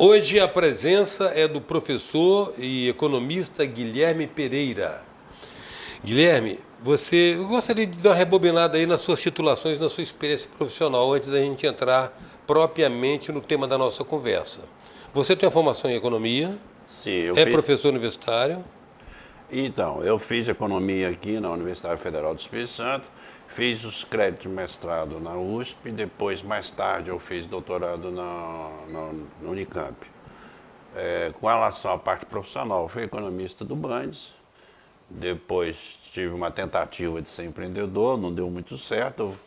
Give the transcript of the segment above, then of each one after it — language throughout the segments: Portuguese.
Hoje a presença é do professor e economista Guilherme Pereira. Guilherme, eu gostaria de dar uma rebobinada aí nas suas titulações, na sua experiência profissional, antes da gente entrar propriamente no tema da nossa conversa. Você tem uma formação em economia, Sim, professor universitário. Então, eu fiz economia aqui na Universidade Federal do Espírito Santo, fiz os créditos de mestrado na USP, depois, mais tarde, eu fiz doutorado na Unicamp. Com relação à parte profissional, eu fui economista do Bandes, depois tive uma tentativa de ser empreendedor, não deu muito certo,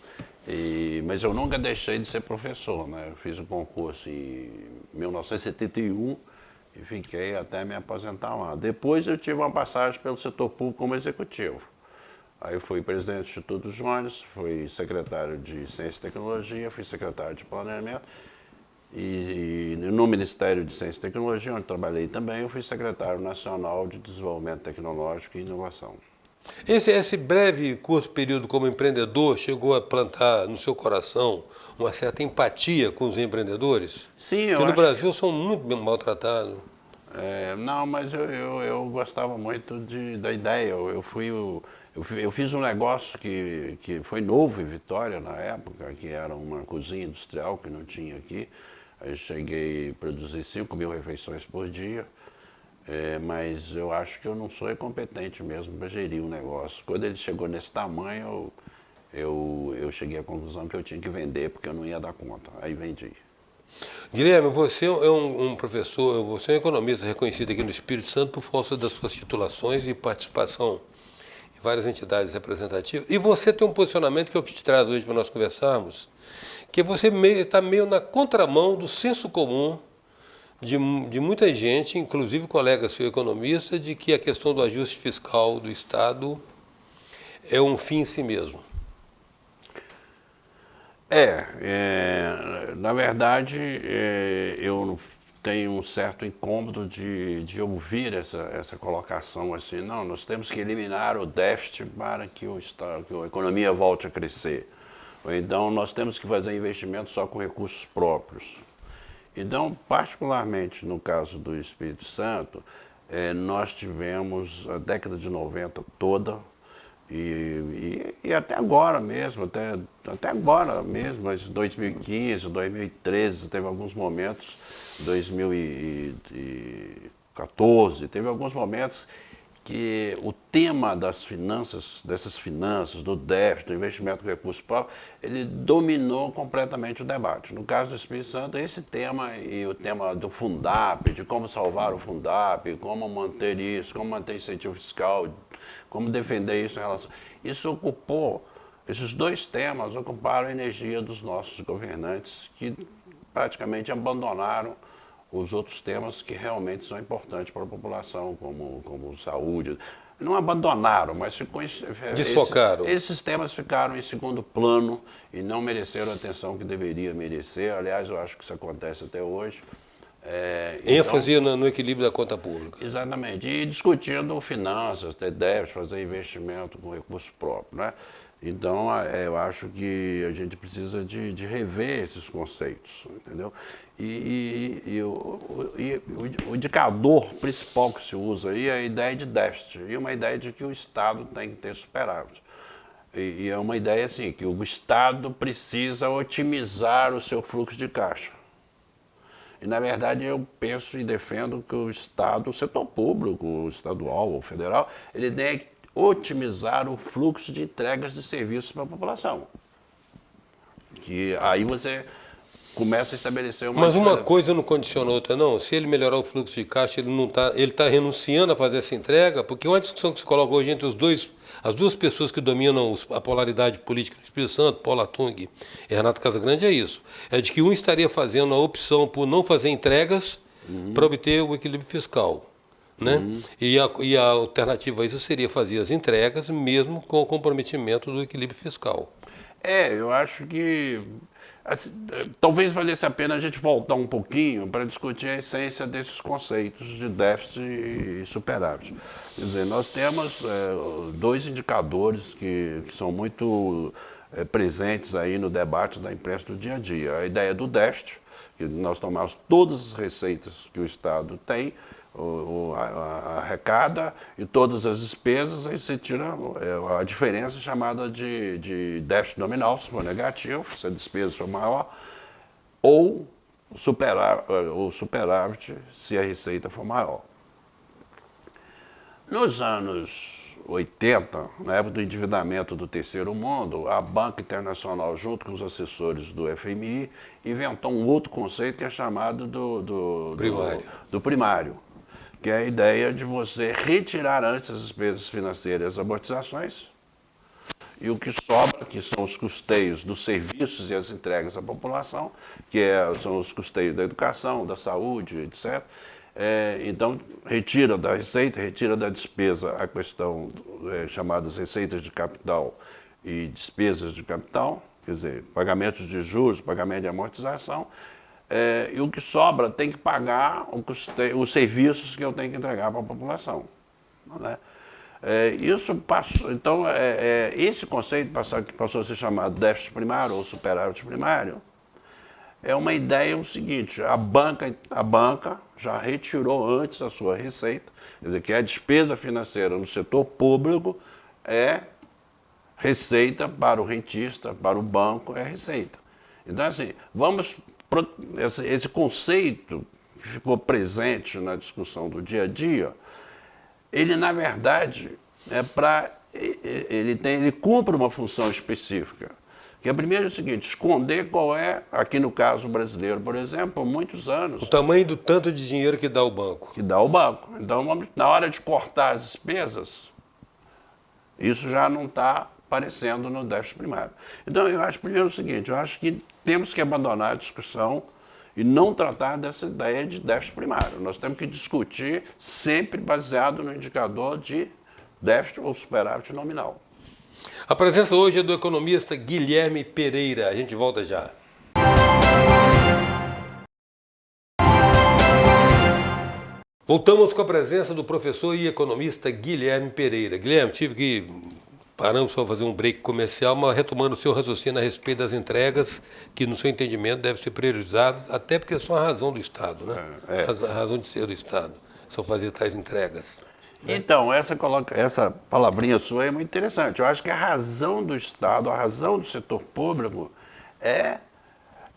mas eu nunca deixei de ser professor, né? Eu fiz o concurso em 1971 e fiquei até me aposentar lá. Depois eu tive uma passagem pelo setor público como executivo. Aí eu fui presidente do Instituto Jones, fui secretário de Ciência e Tecnologia, fui secretário de Planejamento e no Ministério de Ciência e Tecnologia, onde trabalhei também, eu fui secretário nacional de Desenvolvimento Tecnológico e Inovação. Esse breve, curto período como empreendedor chegou a plantar no seu coração uma certa empatia com os empreendedores? Sim, Porque no Brasil são muito maltratados. Não, mas eu gostava muito da ideia. Eu fiz um negócio que foi novo em Vitória na época, que era uma cozinha industrial que não tinha aqui. Eu cheguei a produzir 5.000 refeições por dia. Mas eu acho que eu não sou competente mesmo para gerir o negócio. Quando ele chegou nesse tamanho, eu cheguei à conclusão que eu tinha que vender, porque eu não ia dar conta. Aí vendi. Guilherme, você é um professor, você é um economista reconhecido aqui no Espírito Santo por força das suas titulações e participação em várias entidades representativas. E você tem um posicionamento que é o que te traz hoje para nós conversarmos, que você está meio na contramão do senso comum de muita gente, inclusive colega seu economista, de que a questão do ajuste fiscal do Estado é um fim em si mesmo. Na verdade, eu tenho um certo incômodo de ouvir essa colocação assim, não, nós temos que eliminar o déficit para que a economia volte a crescer. Ou então, nós temos que fazer investimento só com recursos próprios. Então, particularmente no caso do Espírito Santo, nós tivemos a década de 90 toda, e até agora mesmo, até agora mesmo, mas 2015, 2013, teve alguns momentos, 2014, teve alguns momentos que o tema das finanças, do déficit, do investimento com recursos próprios, ele dominou completamente o debate. No caso do Espírito Santo, esse tema e o tema do Fundap, de como salvar o Fundap, como manter isso, como manter incentivo fiscal, como defender isso em relação... Esses dois temas ocuparam a energia dos nossos governantes, que praticamente abandonaram os outros temas que realmente são importantes para a população, como saúde. Não abandonaram, mas desfocaram. Esses temas ficaram em segundo plano e não mereceram a atenção que deveria merecer. Aliás, eu acho que isso acontece até hoje. ênfase no equilíbrio da conta pública. Exatamente. E discutindo finanças, ter déficit, fazer investimento com recurso próprio, né? Então, eu acho que a gente precisa de rever esses conceitos, entendeu? E o indicador principal que se usa aí é a ideia de déficit e uma ideia de que o Estado tem que ter superávit. E é uma ideia assim, que o Estado precisa otimizar o seu fluxo de caixa. E, na verdade, eu penso e defendo que o Estado, o setor público, o estadual ou federal, ele tem que otimizar o fluxo de entregas de serviços para a população. Que aí você começa a estabelecer uma... Mas uma coisa não condiciona a outra, não. Se ele melhorar o fluxo de caixa, ele está renunciando a fazer essa entrega, porque uma discussão que se coloca hoje entre as duas pessoas que dominam a polaridade política do Espírito Santo, Paulo Atung e Renato Casagrande, é isso. É de que um estaria fazendo a opção por não fazer entregas para obter o equilíbrio fiscal. Né? E a alternativa a isso seria fazer as entregas mesmo com o comprometimento do equilíbrio fiscal. Eu acho que assim, talvez valesse a pena a gente voltar um pouquinho para discutir a essência desses conceitos de déficit e superávit. Quer dizer, nós temos dois indicadores que são muito presentes aí no debate da imprensa do dia a dia. A ideia do déficit, que nós tomamos todas as receitas que o Estado tem, arrecada e todas as despesas, aí você tira a diferença chamada de déficit nominal, se for negativo, se a despesa for maior, ou superávit, se a receita for maior. Nos anos 80, na época do endividamento do terceiro mundo, a Banca Internacional, junto com os assessores do FMI, inventou um outro conceito que é chamado do primário, que é a ideia de você retirar antes as despesas financeiras e as amortizações, e o que sobra, que são os custeios dos serviços e as entregas à população, são os custeios da educação, da saúde, etc. Então, retira da receita, retira da despesa a questão chamadas receitas de capital e despesas de capital, quer dizer, pagamentos de juros, pagamento de amortização, e o que sobra tem que pagar os serviços que eu tenho que entregar para a população. Né? Isso passou, então, esse conceito que passou a ser chamado déficit primário ou superávit primário, é uma ideia o seguinte: a banca já retirou antes a sua receita, quer dizer, que a despesa financeira no setor público é receita para o rentista, para o banco é receita. Então, assim, esse conceito que ficou presente na discussão do dia a dia, ele, na verdade, ele cumpre uma função específica. Que é primeiro o seguinte: esconder qual é, aqui no caso brasileiro, por exemplo, por muitos anos. O tamanho do tanto de dinheiro que dá o banco. Que dá o banco. Então, na hora de cortar as despesas, isso já não está aparecendo no déficit primário. Então, eu acho primeiro o seguinte: eu acho que temos que abandonar a discussão e não tratar dessa ideia de déficit primário. Nós temos que discutir sempre baseado no indicador de déficit ou superávit nominal. A presença hoje é do economista Guilherme Pereira. A gente volta já. Voltamos com a presença do professor e economista Guilherme Pereira. Guilherme, paramos para fazer um break comercial, mas retomando o seu raciocínio a respeito das entregas, que no seu entendimento devem ser priorizadas, até porque são a razão do Estado, né? A razão de ser do Estado, são fazer tais entregas. Então, essa palavrinha sua é muito interessante. Eu acho que a razão do Estado, a razão do setor público é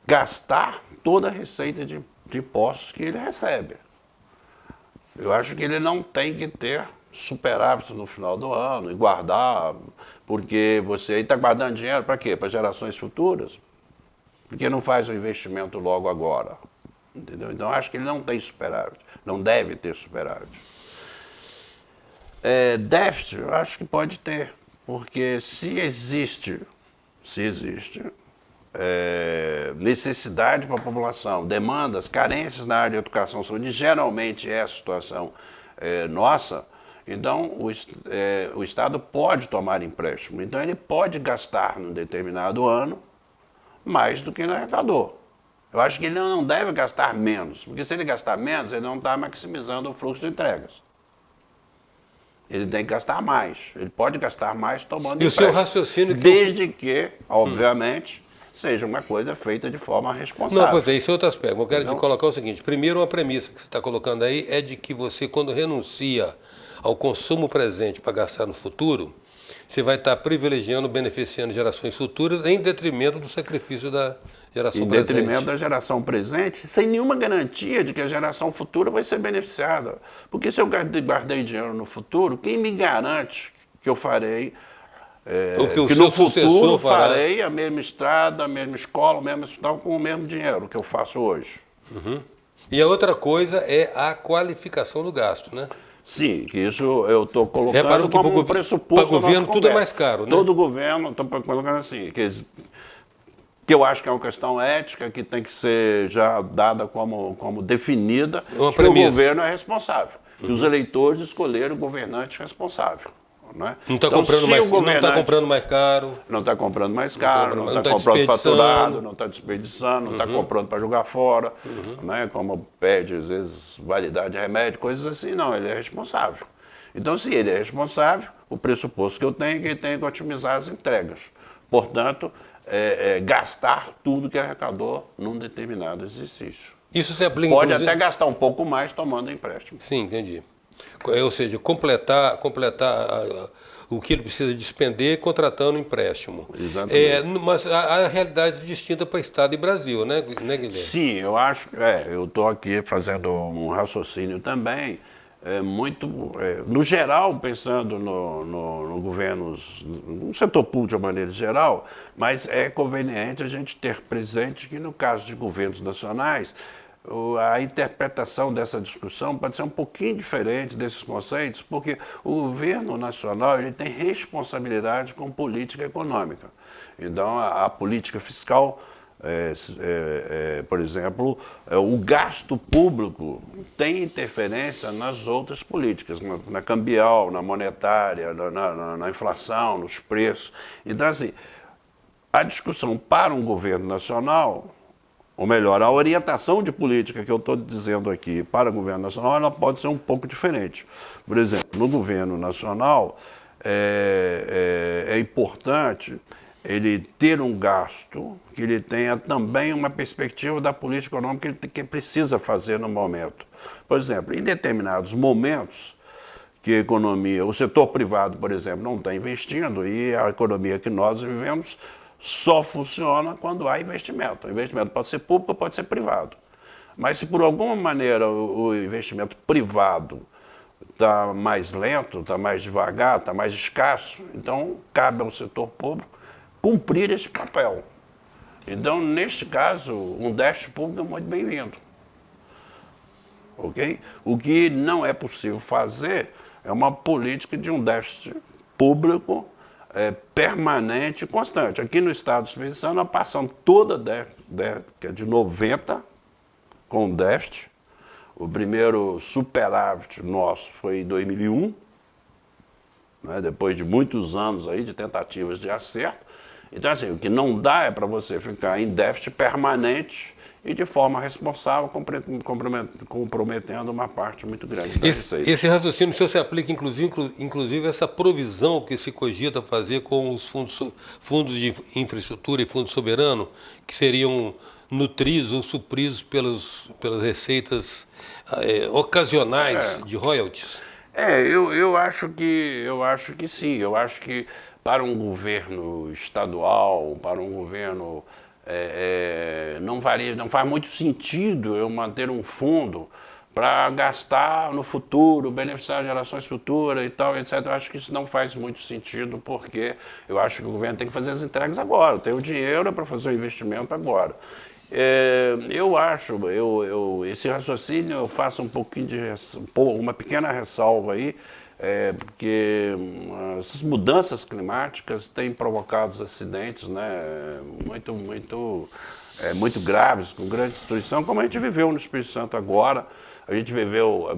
gastar toda a receita de impostos que ele recebe. Eu acho que ele não tem que ter superávit no final do ano e guardar, porque você aí está guardando dinheiro para quê? Para gerações futuras? Porque não faz o investimento logo agora. Entendeu? Então, acho que ele não tem superávit, não deve ter superávit. Déficit, eu acho que pode ter, porque se existe necessidade para a população, demandas, carências na área de educação, saúde, geralmente é a situação nossa, então o Estado pode tomar empréstimo, então ele pode gastar num determinado ano mais do que ele arrecadou. Eu acho que ele não deve gastar menos, porque se ele gastar menos, ele não está maximizando o fluxo de entregas. Ele tem que gastar mais. Ele pode gastar mais tomando empréstimo. E o seu raciocínio... Desde que, obviamente, seja uma coisa feita de forma responsável. Não, pois é, esse é outro aspecto. Eu quero te colocar o seguinte. Primeiro, uma premissa que você está colocando aí é de que você, quando renuncia ao consumo presente para gastar no futuro, você vai estar privilegiando, beneficiando gerações futuras em detrimento do sacrifício da geração presente. Em detrimento da geração presente, sem nenhuma garantia de que a geração futura vai ser beneficiada. Porque se eu guardei dinheiro no futuro, quem me garante que eu farei... que no futuro farei a mesma estrada, a mesma escola, o mesmo hospital com o mesmo dinheiro que eu faço hoje. Uhum. E a outra coisa é a qualificação do gasto, né? Sim, que isso eu estou colocando como um pressuposto. Para o governo tudo é mais caro, né? Todo governo, estou colocando assim, que eu acho que é uma questão ética que tem que ser já dada como definida, que o governo é responsável. E os eleitores escolheram o governante responsável. Né? Não está Então, comprando, se mais, o governante não tá comprando mais caro. não está comprando mais caro, não está tá comprando desperdiçando. faturado, não está desperdiçando, não está comprando para jogar fora, né? Como pede, às vezes, validade de remédio, coisas assim. Não, ele é responsável. Então, se ele é responsável, o pressuposto que eu tenho é que ele tem que otimizar as entregas. Portanto, gastar tudo que arrecadou num determinado exercício. Isso se aplica, Pode inclusive... até gastar um pouco mais tomando empréstimo. Sim, entendi. Ou seja, completar o que ele precisa despender contratando empréstimo. Exatamente. Mas a realidade é distinta para Estado e Brasil, né Guilherme? Sim, eu acho, eu estou aqui fazendo um raciocínio também, no geral, pensando no governos, no setor público de uma maneira geral, mas é conveniente a gente ter presente que no caso de governos nacionais, a interpretação dessa discussão pode ser um pouquinho diferente desses conceitos, porque o governo nacional ele tem responsabilidade com política econômica. Então, a política fiscal, por exemplo, o gasto público tem interferência nas outras políticas, na cambial, na monetária, na inflação, nos preços. Então, assim, a discussão para um governo nacional, ou melhor, a orientação de política que eu estou dizendo aqui para o governo nacional, ela pode ser um pouco diferente. Por exemplo, no governo nacional, é importante ele ter um gasto que ele tenha também uma perspectiva da política econômica que ele precisa fazer no momento. Por exemplo, em determinados momentos que a economia, o setor privado, por exemplo, não está investindo e a economia que nós vivemos só funciona quando há investimento. O investimento pode ser público, pode ser privado. Mas se por alguma maneira o investimento privado está mais lento, está mais devagar, está mais escasso, então cabe ao setor público cumprir esse papel. Então, neste caso, um déficit público é muito bem-vindo. Okay? O que não é possível fazer é uma política de um déficit público permanente e constante. Aqui no estado do Espírito Santo, nós passamos toda a década de 90 com déficit. O primeiro superávit nosso foi em 2001, né, depois de muitos anos aí de tentativas de acerto. Então, assim, o que não dá é para você ficar em déficit permanente e de forma responsável, comprometendo uma parte muito grande da receita. Esse raciocínio seu se aplica, inclusive essa provisão que se cogita fazer com os fundos de infraestrutura e fundo soberano, que seriam nutridos ou supridos pelas receitas ocasionais de royalties? Eu acho que sim. Eu acho que para um governo estadual, para um governo não faz muito sentido eu manter um fundo para gastar no futuro, beneficiar gerações futuras e tal, etc. Eu acho que isso não faz muito sentido, porque eu acho que o governo tem que fazer as entregas agora, tem o dinheiro para fazer o investimento agora. Eu acho, esse raciocínio eu faço um pouquinho uma pequena ressalva aí, porque essas mudanças climáticas têm provocado acidentes, né, muito graves, com grande destruição, como a gente viveu no Espírito Santo agora. A gente viveu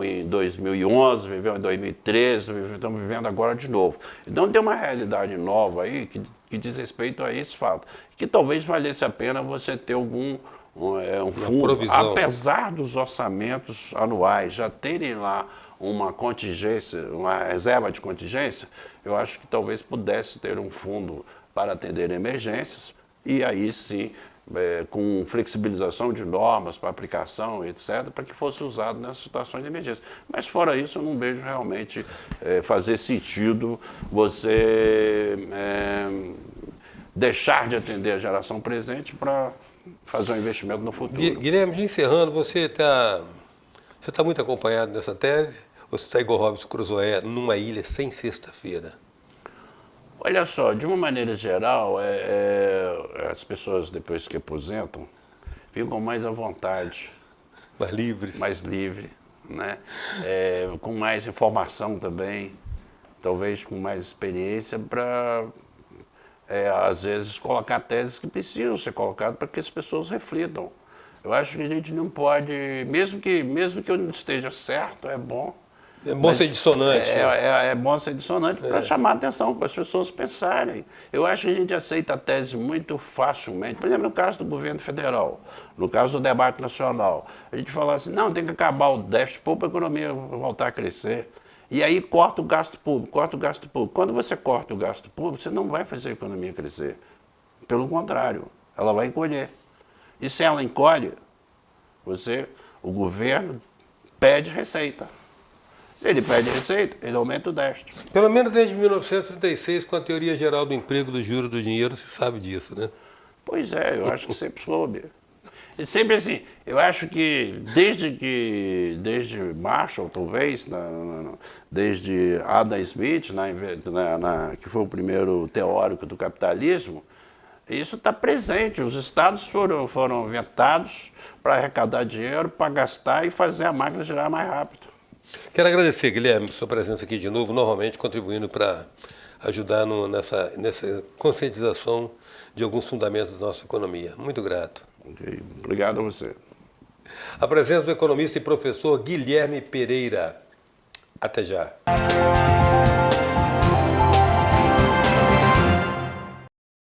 em 2011, viveu em 2013, estamos vivendo agora de novo. Então tem uma realidade nova aí que diz respeito a esse fato, que talvez valesse a pena você ter um fundo, provisão. Apesar dos orçamentos anuais já terem lá uma contingência, uma reserva de contingência, eu acho que talvez pudesse ter um fundo para atender emergências e aí sim, com flexibilização de normas para aplicação, etc., para que fosse usado nessas situações de emergência. Mas fora isso, eu não vejo realmente fazer sentido você deixar de atender a geração presente para fazer um investimento no futuro. Guilherme, encerrando, você está muito acompanhado nessa tese? Ou você está igual Robinson Crusoe, numa ilha sem sexta-feira? Olha só, de uma maneira geral, as pessoas depois que aposentam ficam mais à vontade. Mais livres. Mais livre, né? Com mais informação também, talvez com mais experiência para, às vezes, colocar teses que precisam ser colocadas para que as pessoas reflitam. Eu acho que a gente não pode, mesmo que eu não esteja certo, é bom É bom ser dissonante. É bom ser dissonante para chamar a atenção, para as pessoas pensarem. Eu acho que a gente aceita a tese muito facilmente. Por exemplo, no caso do governo federal, no caso do debate nacional, a gente fala assim, não, tem que acabar o déficit para a economia voltar a crescer. E aí corta o gasto público, corta o gasto público. Quando você corta o gasto público, você não vai fazer a economia crescer. Pelo contrário, ela vai encolher. E se ela encolhe, o governo pede receita. Se ele pede receita, ele aumenta o déficit. Pelo menos desde 1936, com a teoria geral do emprego, do juro do dinheiro, se sabe disso, né? Pois é, eu acho que sempre soube. E sempre assim, eu acho que desde Marshall, talvez, desde Adam Smith, que foi o primeiro teórico do capitalismo, isso está presente. Os estados foram inventados para arrecadar dinheiro, para gastar e fazer a máquina girar mais rápido. Quero agradecer, Guilherme, sua presença aqui de novo, novamente contribuindo para ajudar nessa conscientização de alguns fundamentos da nossa economia. Muito grato. Okay. Obrigado a você. A presença do economista e professor Guilherme Pereira. Até já.